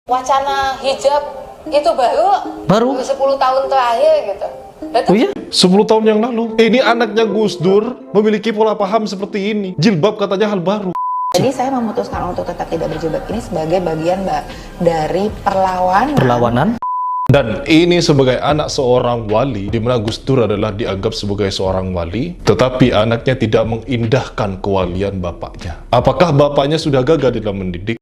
Wacana hijab itu baru 10 tahun terakhir gitu. Oh iya? 10 tahun yang lalu. Ini anaknya Gus Dur memiliki pola paham seperti ini. Jilbab katanya hal baru. Jadi saya memutuskan untuk tetap tidak berjilbab ini sebagai bagian dari perlawanan. Dan ini sebagai anak seorang wali, di mana Gus Dur adalah dianggap sebagai seorang wali, tetapi anaknya tidak mengindahkan kewalian bapaknya. Apakah bapaknya sudah gagal dalam mendidik?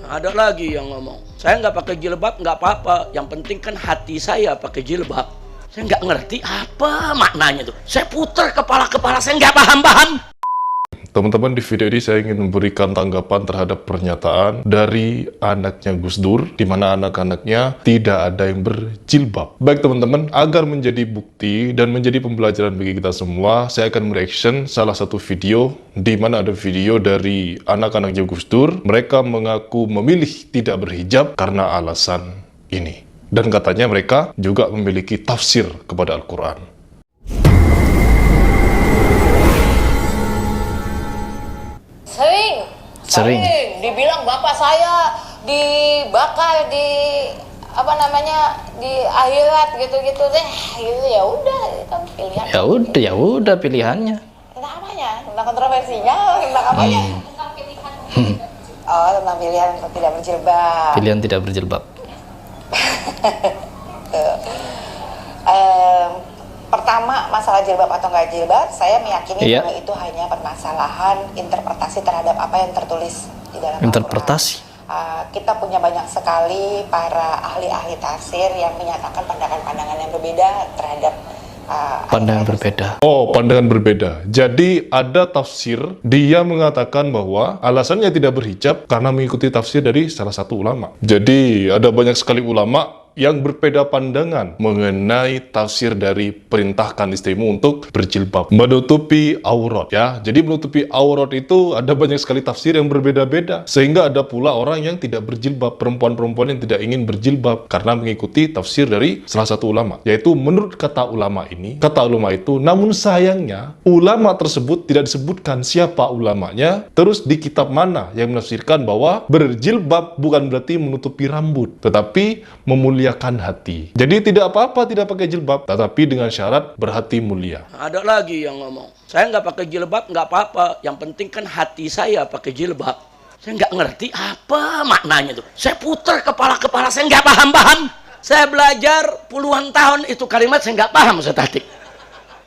Ada lagi yang ngomong, saya nggak pakai jilbab nggak apa-apa, yang penting kan hati saya pakai jilbab. Saya nggak ngerti apa maknanya tuh. Saya putar kepala saya nggak paham. Teman-teman, di video ini saya ingin memberikan tanggapan terhadap pernyataan dari anaknya Gus Dur, di mana anak-anaknya tidak ada yang berjilbab. Baik teman-teman, agar menjadi bukti dan menjadi pembelajaran bagi kita semua, saya akan mereaction salah satu video, di mana ada video dari anak-anaknya Gus Dur. Mereka mengaku memilih tidak berhijab karena alasan ini. Dan katanya mereka juga memiliki tafsir kepada Al-Quran. Sering dibilang bapak saya dibakar di di akhirat gitu deh. Gitu ya udah, itu pilihan. Ya udah pilihannya. Tentang apanya? Tentang kontroversinya, tentang apanya? Tentang pilihan. Oh, tentang pilihan untuk tidak berjilbab. Pilihan tidak berjilbab. Pertama, masalah jilbab atau nggak jilbab, saya meyakini Iya. bahwa itu hanya permasalahan interpretasi terhadap apa yang tertulis di dalam Interpretasi. Al-Quran. Kita punya banyak sekali para ahli-ahli tafsir yang menyatakan pandangan-pandangan yang berbeda terhadap Pandangan berbeda. Oh, pandangan berbeda. Jadi ada tafsir, dia mengatakan bahwa alasannya tidak berhijab karena mengikuti tafsir dari salah satu ulama. Jadi ada banyak sekali ulama yang berbeda pandangan mengenai tafsir dari perintahkan istrimu untuk berjilbab, menutupi aurat ya. Jadi menutupi aurat itu ada banyak sekali tafsir yang berbeda-beda, sehingga ada pula orang yang tidak berjilbab, perempuan-perempuan yang tidak ingin berjilbab karena mengikuti tafsir dari salah satu ulama, yaitu menurut kata ulama ini, kata ulama itu, namun sayangnya ulama tersebut tidak disebutkan siapa ulamanya, terus di kitab mana yang menafsirkan bahwa berjilbab bukan berarti menutupi rambut, tetapi memuliakan hati. Jadi tidak apa-apa tidak pakai jilbab, tetapi dengan syarat berhati mulia. Ada lagi yang ngomong, saya nggak pakai jilbab nggak apa-apa, yang penting kan hati saya pakai jilbab. Saya nggak ngerti apa maknanya tuh. Saya putar kepala saya nggak paham. Saya belajar puluhan tahun itu kalimat saya nggak paham, saya tatik.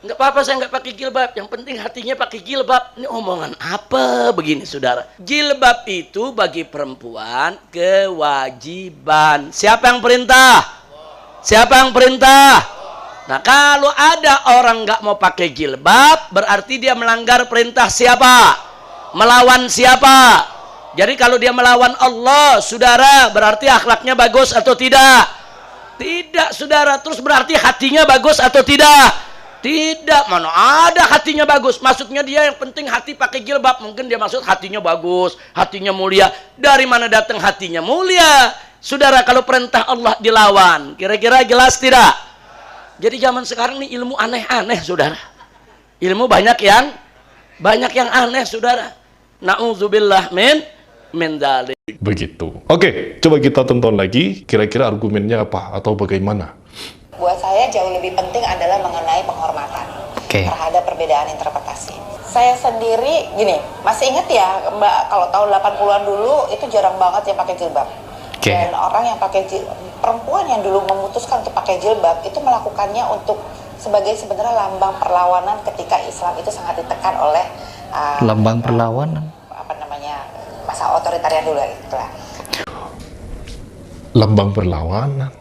Nggak apa-apa saya nggak pakai jilbab, yang penting hatinya pakai jilbab. Ini omongan apa begini saudara? Jilbab itu bagi perempuan kewajiban. Siapa yang perintah? Siapa yang perintah? Nah, kalau ada orang nggak mau pakai jilbab, berarti dia melanggar perintah siapa? Melawan siapa? Jadi kalau dia melawan Allah, saudara, berarti akhlaknya bagus atau tidak? Tidak, saudara. Terus berarti hatinya bagus atau tidak? Tidak, mana ada hatinya bagus. Maksudnya dia yang penting hati pakai jilbab. Mungkin dia maksud hatinya bagus, hatinya mulia. Dari mana datang hatinya mulia? Saudara, kalau perintah Allah dilawan, kira-kira jelas tidak? Jadi zaman sekarang ini ilmu aneh-aneh, saudara. Ilmu banyak yang aneh, saudara. Na'udzubillah min dzalik. Begitu. Oke, coba kita tonton lagi kira-kira argumennya apa atau bagaimana. Buat saya jauh lebih penting adalah mengenai penghormatan terhadap perbedaan interpretasi. Saya sendiri gini, masih ingat ya Mbak, kalau tahun 80-an dulu itu jarang banget yang pakai jilbab. Dan orang yang pakai perempuan yang dulu memutuskan untuk pakai jilbab itu melakukannya untuk sebagai sebenarnya lambang perlawanan ketika Islam itu sangat ditekan oleh Lambang perlawanan. masa otoritarian dulu itulah. Lambang perlawanan.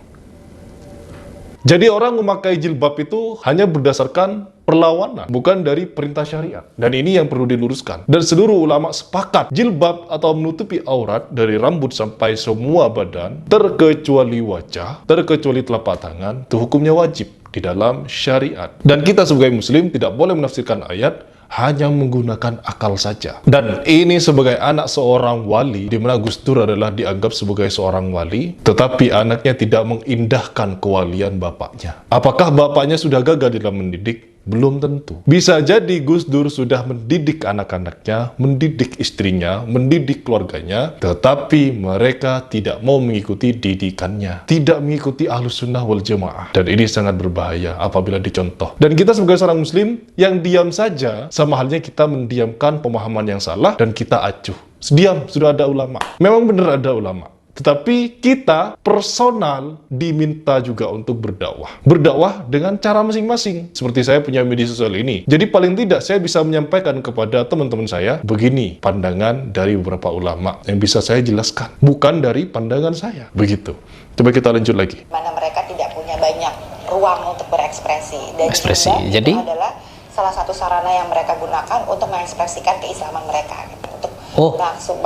Jadi orang memakai jilbab itu hanya berdasarkan perlawanan, bukan dari perintah syariat. Dan ini yang perlu diluruskan. Dan seluruh ulama sepakat, jilbab atau menutupi aurat dari rambut sampai semua badan, terkecuali wajah, terkecuali telapak tangan, itu hukumnya wajib di dalam syariat. Dan kita sebagai muslim tidak boleh menafsirkan ayat hanya menggunakan akal saja. Dan ini sebagai anak seorang wali, di mana Gus Dur adalah dianggap sebagai seorang wali, tetapi anaknya tidak mengindahkan kewalian bapaknya. Apakah bapaknya sudah gagal dalam mendidik? Belum tentu. Bisa jadi Gus Dur sudah mendidik anak-anaknya, mendidik istrinya, mendidik keluarganya, tetapi mereka tidak mau mengikuti didikannya. Tidak mengikuti Ahlus Sunnah wal Jamaah. Dan ini sangat berbahaya apabila dicontoh. Dan kita sebagai seorang muslim yang diam saja, sama halnya kita mendiamkan pemahaman yang salah dan kita acuh. Diam, sudah ada ulama. Memang benar ada ulama. Tetapi kita personal diminta juga untuk berdakwah. Berdakwah dengan cara masing-masing. Seperti saya punya media sosial ini. Jadi paling tidak saya bisa menyampaikan kepada teman-teman saya, begini pandangan dari beberapa ulama yang bisa saya jelaskan. Bukan dari pandangan saya. Begitu. Coba kita lanjut lagi. Mana mereka tidak punya banyak ruang untuk berekspresi. Dan Ekspresi. Jadi Jadi? itu adalah salah satu sarana yang mereka gunakan untuk mengekspresikan keislaman mereka. Gitu. Untuk langsung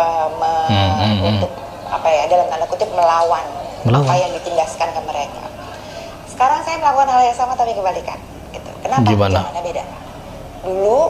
untuk apa ya, dalam tanda kutip melawan apa yang ditindaskan ke mereka. Sekarang saya melakukan hal yang sama tapi kebalikan gitu. Kenapa? Gimana? Jawabannya beda. Dulu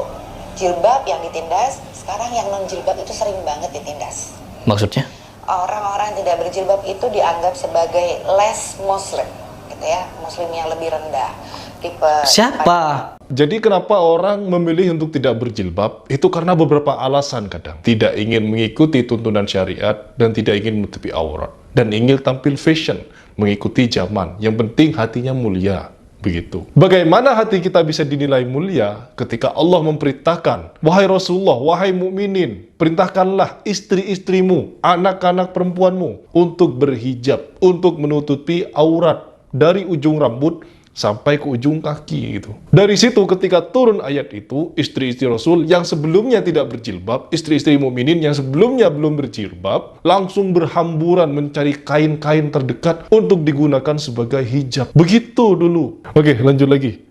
jilbab yang ditindas, sekarang yang non jilbab itu sering banget ditindas. Maksudnya? Orang-orang yang tidak berjilbab itu dianggap sebagai less muslim gitu ya, muslim yang lebih rendah. Tipe Siapa? Jadi kenapa orang memilih untuk tidak berjilbab? Itu karena beberapa alasan kadang. Tidak ingin mengikuti tuntunan syariat dan tidak ingin menutupi aurat. Dan ingin tampil fashion, mengikuti zaman. Yang penting hatinya mulia. Begitu. Bagaimana hati kita bisa dinilai mulia ketika Allah memperintahkan, wahai Rasulullah, wahai mukminin, perintahkanlah istri-istrimu, anak-anak perempuanmu untuk berhijab, untuk menutupi aurat dari ujung rambut sampai ke ujung kaki gitu. Dari situ ketika turun ayat itu, istri-istri Rasul yang sebelumnya tidak berjilbab, istri-istri mukminin yang sebelumnya belum berjilbab, langsung berhamburan mencari kain-kain terdekat untuk digunakan sebagai hijab. Begitu dulu. Oke, lanjut lagi.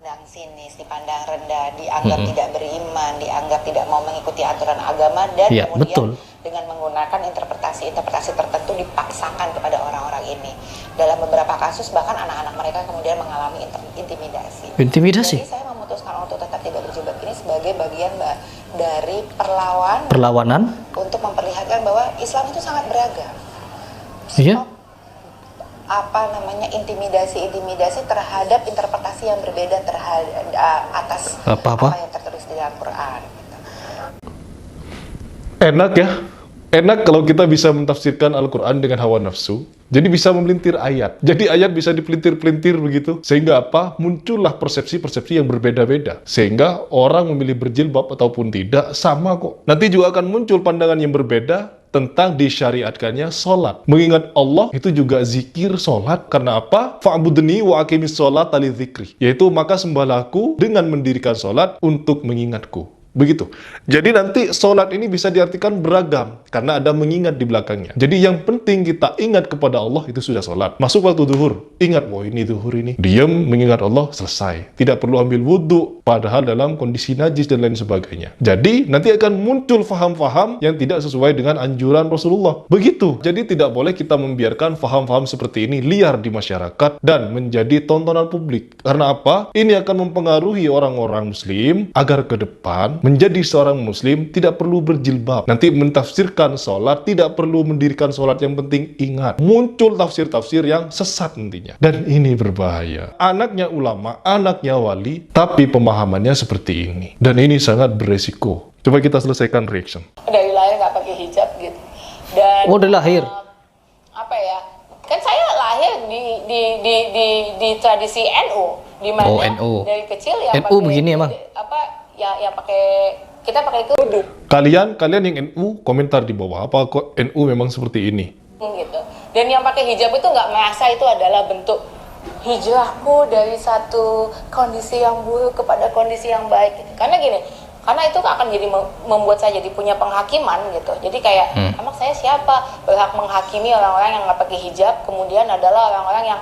Dipandang sinis, dipandang rendah, dianggap tidak beriman, dianggap tidak mau mengikuti aturan agama, dan Ya, kemudian betul. dengan menggunakan interpretasi-interpretasi tertentu dipaksakan kepada orang-orang ini. Dalam beberapa kasus bahkan anak-anak mereka kemudian mengalami intimidasi. Intimidasi? Jadi saya memutuskan untuk tetap tidak berjilbab ini sebagai bagian dari Perlawanan? untuk memperlihatkan bahwa Islam itu sangat beragam. Iya? Intimidasi terhadap interpretasi yang berbeda terhadap atas Apa-apa? yang tertulis di dalam Quran. Enak ya? Enak kalau kita bisa mentafsirkan Al-Quran dengan hawa nafsu. Jadi bisa memelintir ayat. Jadi ayat bisa dipelintir-pelintir begitu. Sehingga apa? Muncullah persepsi-persepsi yang berbeda-beda. Sehingga orang memilih berjilbab ataupun tidak sama kok. Nanti juga akan muncul pandangan yang berbeda tentang disyariatkannya sholat. Mengingat Allah itu juga zikir sholat. Karena apa? Fa'budni wa aqimis sholat ali zikri. Yaitu maka sembahlah-Ku dengan mendirikan sholat untuk mengingatku. Begitu. Jadi nanti sholat ini bisa diartikan beragam karena ada mengingat di belakangnya. Jadi yang penting kita ingat kepada Allah itu sudah sholat. Masuk waktu duhur, ingat, oh ini duhur ini. Diam mengingat Allah, selesai. Tidak perlu ambil wudhu, padahal dalam kondisi najis dan lain sebagainya. Jadi nanti akan muncul faham-faham yang tidak sesuai dengan anjuran Rasulullah. Begitu. Jadi tidak boleh kita membiarkan faham-faham seperti ini liar di masyarakat dan menjadi tontonan publik. Karena apa? Ini akan mempengaruhi orang-orang muslim agar ke depan menjadi seorang muslim tidak perlu berjilbab. Nanti mentafsirkan sholat, tidak perlu mendirikan sholat. Yang penting ingat, muncul tafsir-tafsir yang sesat nantinya. Dan ini berbahaya. Anaknya ulama, anaknya wali, tapi pemahamannya seperti ini. Dan ini sangat beresiko. Coba kita selesaikan reaction. Dari lahir nggak pakai hijab gitu. Dan Oh, dari lahir? apa ya? Kan saya lahir di tradisi NU, di mana Oh, NU. dari kecil ya NU begini emang? Yang pakai, kita pakai kerudung Kalian yang NU komentar di bawah. Apa kok NU memang seperti ini? gitu. Dan yang pakai hijab itu nggak merasa itu adalah bentuk hijrahku dari satu kondisi yang buruk kepada kondisi yang baik gitu. Karena gini, karena itu akan jadi membuat saya jadi punya penghakiman gitu. Jadi kayak emang saya siapa berhak menghakimi orang-orang yang nggak pakai hijab, kemudian adalah orang-orang yang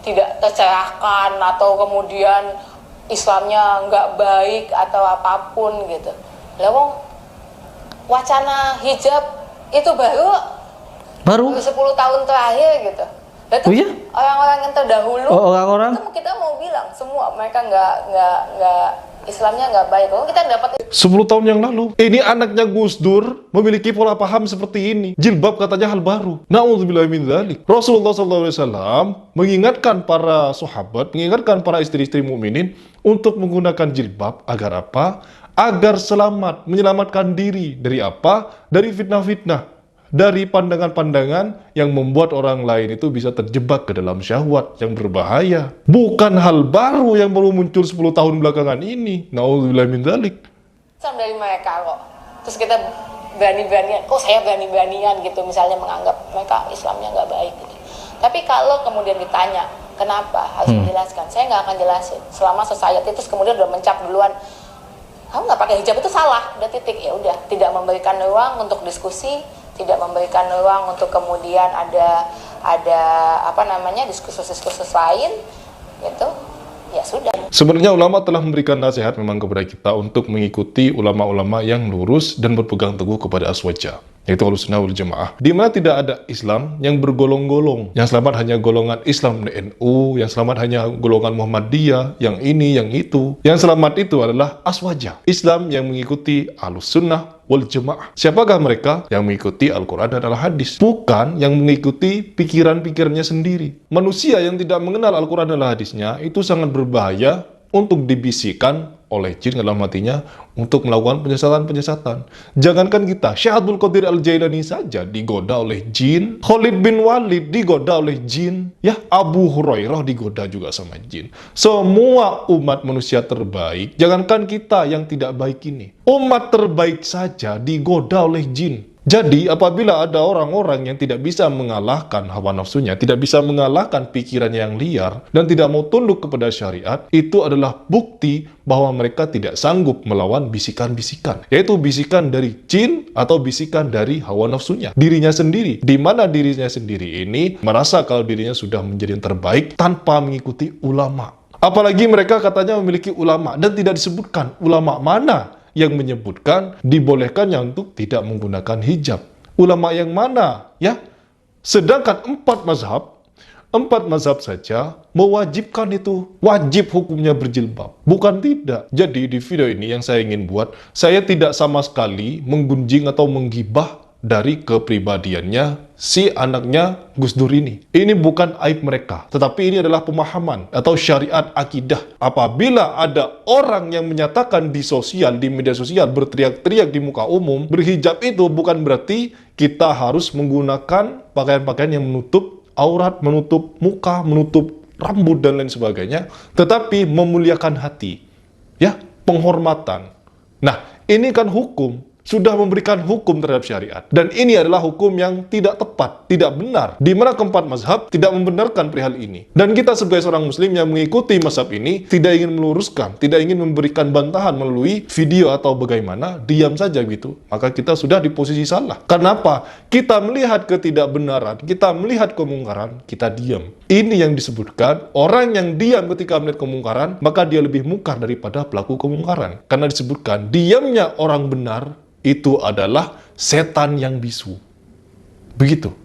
tidak tercerahkan atau kemudian Islamnya nggak baik atau apapun gitu. Lah wong wacana hijab itu baru 10 tahun terakhir gitu. Dan Oh iya? orang-orang yang terdahulu Oh, orang-orang? itu kita mau bilang semua mereka nggak Islamnya nggak baik. Oh, kita dapat 10 tahun yang lalu. Ini anaknya Gus Dur memiliki pola paham seperti ini. Jilbab katanya hal baru. Na'udzubillahi min dzalik. Rasulullah SAW mengingatkan para sahabat, mengingatkan para istri-istri mukminin untuk menggunakan jilbab agar apa? Agar selamat, menyelamatkan diri dari apa? Dari fitnah-fitnah. Dari pandangan-pandangan yang membuat orang lain itu bisa terjebak ke dalam syahwat yang berbahaya. Bukan hal baru yang baru muncul 10 tahun belakangan ini. Na'udzubillahi min dzalik. Islam dari mereka kok. Terus kita berani-beranian, saya berani-beranian gitu, misalnya menganggap mereka Islamnya nggak baik gitu. Tapi kalau kemudian ditanya, kenapa harus menjelaskan? Saya nggak akan jelasin. Selama society terus kemudian udah mencap duluan, kamu nggak pakai hijab itu salah, udah titik. Ya udah, tidak memberikan ruang untuk diskusi, tidak memberikan ruang untuk kemudian ada diskursus-diskursus lain gitu. Ya sudah. Sebenarnya ulama telah memberikan nasihat memang kepada kita untuk mengikuti ulama-ulama yang lurus dan berpegang teguh kepada aswaja, yaitu Ahlussunnah wal Jamaah. Di mana tidak ada Islam yang bergolong-golong. Yang selamat hanya golongan Islam NU, yang selamat hanya golongan Muhammadiyah, yang ini, yang itu. Yang selamat itu adalah aswaja. Islam yang mengikuti Ahlussunnah wal Jamaah. Siapakah mereka? Yang mengikuti Al-Quran dan Al-Hadis. Bukan yang mengikuti pikiran-pikirannya sendiri. Manusia yang tidak mengenal Al-Quran dan Al-Hadisnya itu sangat berbahaya untuk dibisikkan oleh jin dalam hatinya untuk melakukan penyesatan-penyesatan. Jangankan kita, Syekh Abdul Qadir Al-Jailani saja digoda oleh jin, Khalid bin Walid digoda oleh jin, ya Abu Hurairah digoda juga sama jin. Semua umat manusia terbaik, jangankan kita yang tidak baik ini, umat terbaik saja digoda oleh jin. Jadi, apabila ada orang-orang yang tidak bisa mengalahkan hawa nafsunya, tidak bisa mengalahkan pikirannya yang liar, dan tidak mau tunduk kepada syariat, itu adalah bukti bahwa mereka tidak sanggup melawan bisikan-bisikan. Yaitu bisikan dari jin atau bisikan dari hawa nafsunya. Dirinya sendiri. Di mana dirinya sendiri ini merasa kalau dirinya sudah menjadi yang terbaik tanpa mengikuti ulama. Apalagi mereka katanya memiliki ulama, dan tidak disebutkan ulama mana yang menyebutkan dibolehkannya untuk tidak menggunakan hijab. Ulama yang mana? Ya, sedangkan 4 mazhab saja mewajibkan itu. Wajib hukumnya berjilbab. Bukan tidak. Jadi di video ini yang saya ingin buat, saya tidak sama sekali menggunjing atau menggibah dari kepribadiannya si anaknya Gus Dur ini. Ini bukan aib mereka, tetapi ini adalah pemahaman atau syariat akidah. Apabila ada orang yang menyatakan di media sosial, berteriak-teriak di muka umum, berhijab itu bukan berarti kita harus menggunakan pakaian-pakaian yang menutup aurat, menutup muka, menutup rambut, dan lain sebagainya, tetapi memuliakan hati. Ya, penghormatan. Nah, ini kan hukum. Sudah memberikan hukum terhadap syariat. Dan ini adalah hukum yang tidak tepat, tidak benar. Di mana keempat mazhab tidak membenarkan perihal ini. Dan kita sebagai seorang muslim yang mengikuti mazhab ini, tidak ingin meluruskan, tidak ingin memberikan bantahan melalui video atau bagaimana, diam saja gitu. Maka kita sudah di posisi salah. Kenapa? Kita melihat ketidakbenaran, kita melihat kemungkaran, kita diam. Ini yang disebutkan, orang yang diam ketika melihat kemungkaran, maka dia lebih mungkar daripada pelaku kemungkaran. Karena disebutkan, diamnya orang benar itu adalah setan yang bisu. Begitu.